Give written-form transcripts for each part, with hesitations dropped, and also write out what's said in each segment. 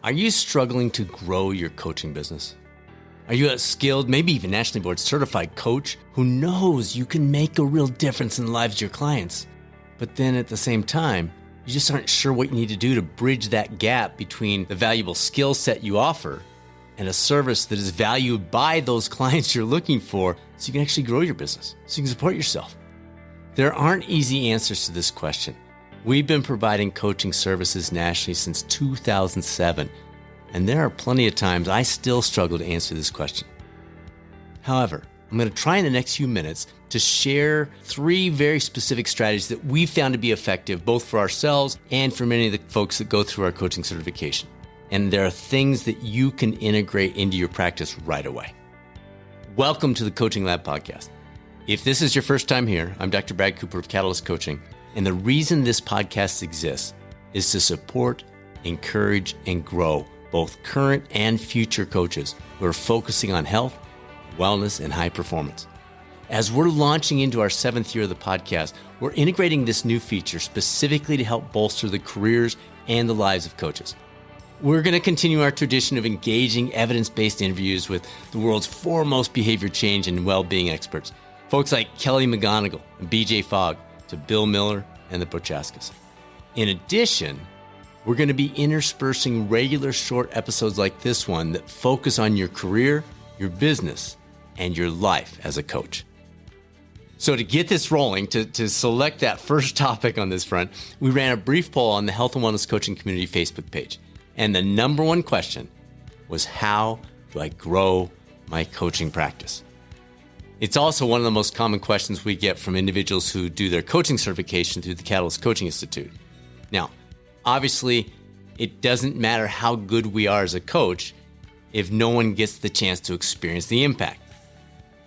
Are you struggling to grow your coaching business? Are you a skilled, maybe even nationally board certified coach who knows you can make a real difference in the lives of your clients? But then at the same time, you just aren't sure what you need to do to bridge that gap between the valuable skill set you offer and a service that is valued by those clients you're looking for so you can actually grow your business, so you can support yourself. There aren't easy answers to this question. We've been providing coaching services nationally since 2007, and there are plenty of times I still struggle to answer this question. However, I'm going to try in the next few minutes to share 3 very specific strategies that we found to be effective both for ourselves and for many of the folks that go through our coaching certification. And there are things that you can integrate into your practice right away. Welcome to the Coaching Lab Podcast. If this is your first time here, I'm Dr. Brad Cooper of Catalyst Coaching, and the reason this podcast exists is to support, encourage, and grow both current and future coaches who are focusing on health, wellness, and high performance. As we're launching into our 7th year of the podcast, we're integrating this new feature specifically to help bolster the careers and the lives of coaches. We're going to continue our tradition of engaging evidence-based interviews with the world's foremost behavior change and well-being experts, folks like Kelly McGonigal and BJ Fogg, to Bill Miller and the Prochaskas. In addition, we're going to be interspersing regular short episodes like this one that focus on your career, your business, and your life as a coach. So to get this rolling, to select that first topic on this front, we ran a brief poll on the Health and Wellness Coaching Community Facebook page. And the number one question was, how do I grow my coaching practice? It's also one of the most common questions we get from individuals who do their coaching certification through the Catalyst Coaching Institute. Now, obviously, it doesn't matter how good we are as a coach if no one gets the chance to experience the impact.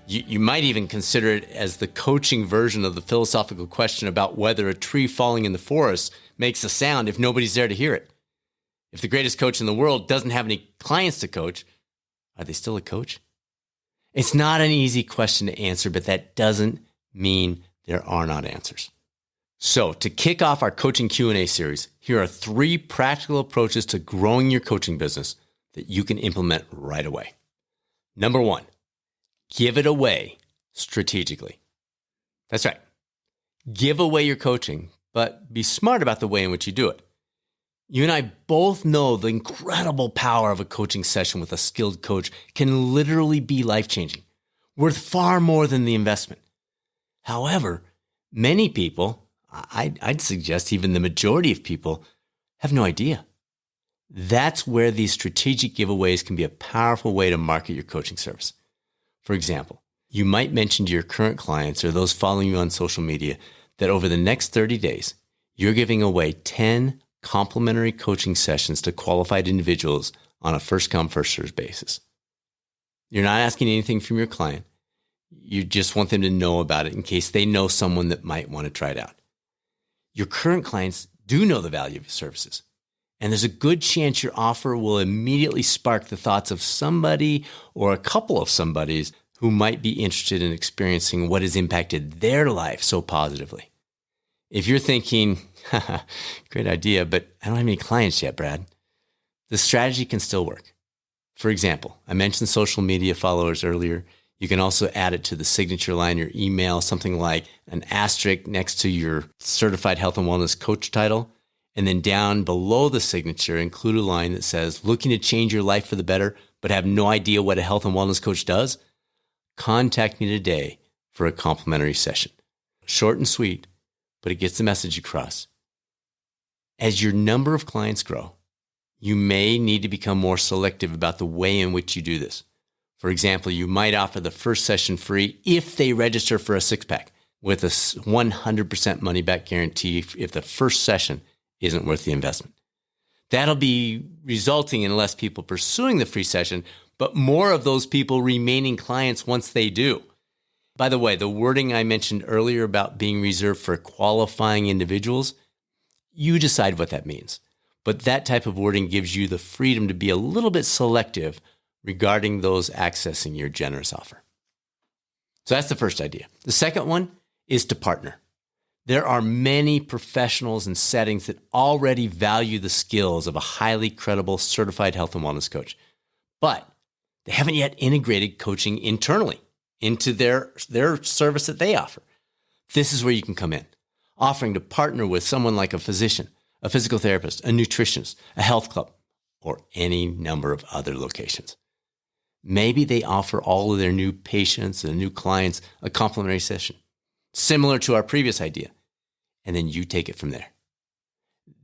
You might even consider it as the coaching version of the philosophical question about whether a tree falling in the forest makes a sound if nobody's there to hear it. If the greatest coach in the world doesn't have any clients to coach, are they still a coach? It's not an easy question to answer, but that doesn't mean there are not answers. So to kick off our coaching Q&A series, here are 3 practical approaches to growing your coaching business that you can implement right away. Number 1, give it away strategically. That's right. Give away your coaching, but be smart about the way in which you do it. You and I both know the incredible power of a coaching session with a skilled coach can literally be life-changing, worth far more than the investment. However, many people, I'd suggest even the majority of people, have no idea. That's where these strategic giveaways can be a powerful way to market your coaching service. For example, you might mention to your current clients or those following you on social media that over the next 30 days, you're giving away 10 complimentary coaching sessions to qualified individuals on a first-come, first-served basis. You're not asking anything from your client. You just want them to know about it in case they know someone that might want to try it out. Your current clients do know the value of your services, and there's a good chance your offer will immediately spark the thoughts of somebody or a couple of somebodies who might be interested in experiencing what has impacted their life so positively. If you're thinking, great idea, but I don't have any clients yet, Brad, the strategy can still work. For example, I mentioned social media followers earlier. You can also add it to the signature line, your email, something like an asterisk next to your certified health and wellness coach title. And then down below the signature, include a line that says, looking to change your life for the better, but have no idea what a health and wellness coach does? Contact me today for a complimentary session. Short and sweet, but it gets the message across. As your number of clients grow, you may need to become more selective about the way in which you do this. For example, you might offer the first session free if they register for a 6-pack with a 100% money-back guarantee if the first session isn't worth the investment. That'll be resulting in less people pursuing the free session, but more of those people remaining clients once they do. By the way, the wording I mentioned earlier about being reserved for qualifying individuals, you decide what that means. But that type of wording gives you the freedom to be a little bit selective regarding those accessing your generous offer. So that's the first idea. The second one is to partner. There are many professionals and settings that already value the skills of a highly credible certified health and wellness coach, but they haven't yet integrated coaching internally into their service that they offer. This is where you can come in, offering to partner with someone like a physician, a physical therapist, a nutritionist, a health club, or any number of other locations. Maybe they offer all of their new patients and new clients a complimentary session, similar to our previous idea, and then you take it from there.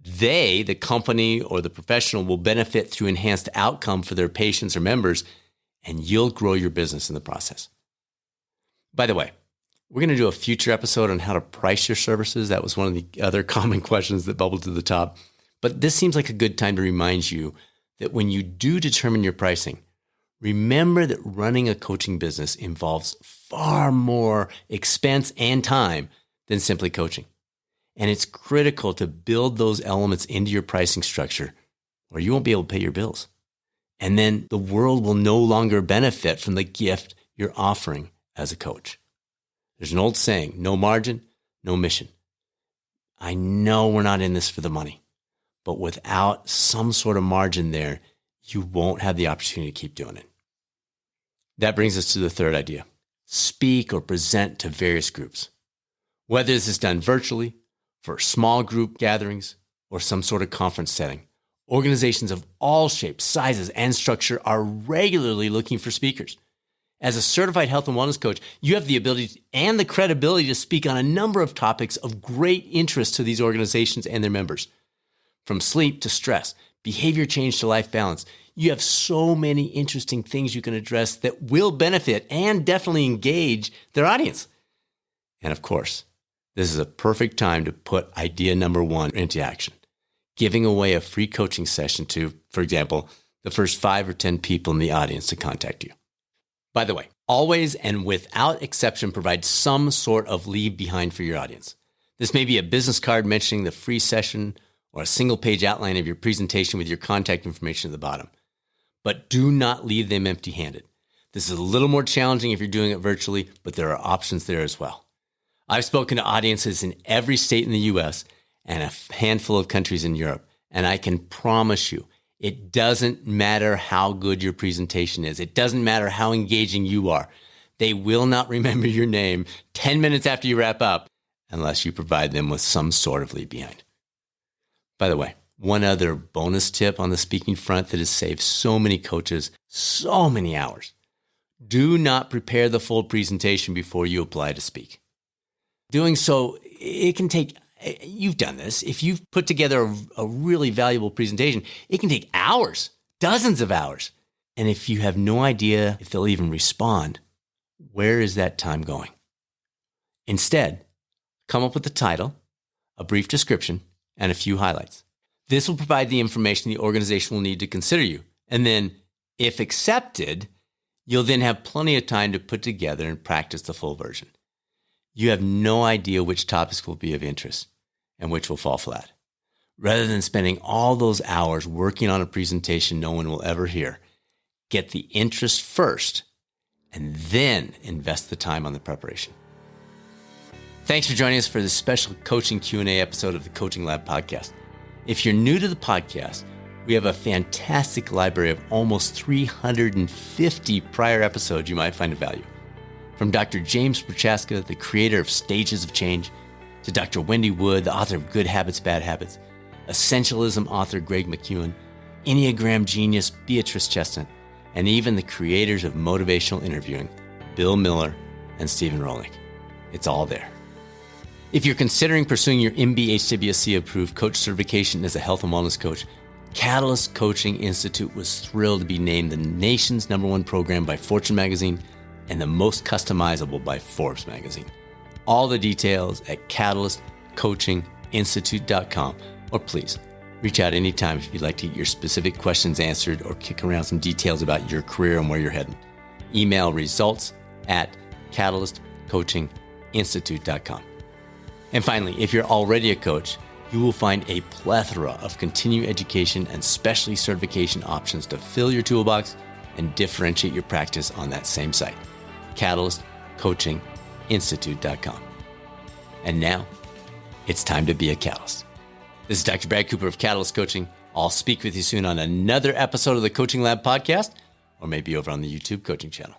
They, the company or the professional, will benefit through enhanced outcome for their patients or members, and you'll grow your business in the process. By the way, we're going to do a future episode on how to price your services. That was one of the other common questions that bubbled to the top. But this seems like a good time to remind you that when you do determine your pricing, remember that running a coaching business involves far more expense and time than simply coaching. And it's critical to build those elements into your pricing structure, or you won't be able to pay your bills. And then the world will no longer benefit from the gift you're offering as a coach. There's an old saying, no margin, no mission. I know we're not in this for the money, but without some sort of margin there, you won't have the opportunity to keep doing it. That brings us to the third idea. Speak or present to various groups. Whether this is done virtually, for small group gatherings, or some sort of conference setting, organizations of all shapes, sizes, and structure are regularly looking for speakers. As a certified health and wellness coach, you have the ability and the credibility to speak on a number of topics of great interest to these organizations and their members. From sleep to stress, behavior change to life balance, you have so many interesting things you can address that will benefit and definitely engage their audience. And of course, this is a perfect time to put idea number one into action, giving away a free coaching session to, for example, the first 5 or 10 people in the audience to contact you. By the way, always and without exception, provide some sort of leave behind for your audience. This may be a business card mentioning the free session or a single-page outline of your presentation with your contact information at the bottom. But do not leave them empty-handed. This is a little more challenging if you're doing it virtually, but there are options there as well. I've spoken to audiences in every state in the U.S. and a handful of countries in Europe, and I can promise you, it doesn't matter how good your presentation is. It doesn't matter how engaging you are. They will not remember your name 10 minutes after you wrap up unless you provide them with some sort of leave behind. By the way, one other bonus tip on the speaking front that has saved so many coaches so many hours. Do not prepare the full presentation before you apply to speak. Doing so, it can take, you've done this, if you've put together a really valuable presentation, it can take hours, dozens of hours. And if you have no idea if they'll even respond, where is that time going? Instead, come up with a title, a brief description, and a few highlights. This will provide the information the organization will need to consider you. And then, if accepted, you'll then have plenty of time to put together and practice the full version. You have no idea which topics will be of interest and which will fall flat. Rather than spending all those hours working on a presentation no one will ever hear, get the interest first and then invest the time on the preparation. Thanks for joining us for this special coaching Q&A episode of the Coaching Lab podcast. If you're new to the podcast, we have a fantastic library of almost 350 prior episodes you might find of value. From Dr. James Prochaska, the creator of Stages of Change, to Dr. Wendy Wood, the author of Good Habits, Bad Habits, Essentialism author Greg McEwen, Enneagram genius Beatrice Chestnut, and even the creators of motivational interviewing, Bill Miller and Stephen Rolnick. It's all there. If you're considering pursuing your MBHWSC approved coach certification as a health and wellness coach, Catalyst Coaching Institute was thrilled to be named the nation's #1 program by Fortune magazine and the most customizable by Forbes magazine. All the details at catalystcoachinginstitute.com, or please reach out anytime if you'd like to get your specific questions answered or kick around some details about your career and where you're heading. Email results@catalystcoachinginstitute.com. And finally, if you're already a coach, you will find a plethora of continuing education and specialty certification options to fill your toolbox and differentiate your practice on that same site, catalystcoachinginstitute.com. And now, It's time to be a catalyst. This is Dr. Brad Cooper of Catalyst Coaching. I'll speak with you soon on another episode of the Coaching Lab podcast, or maybe over on the YouTube coaching channel.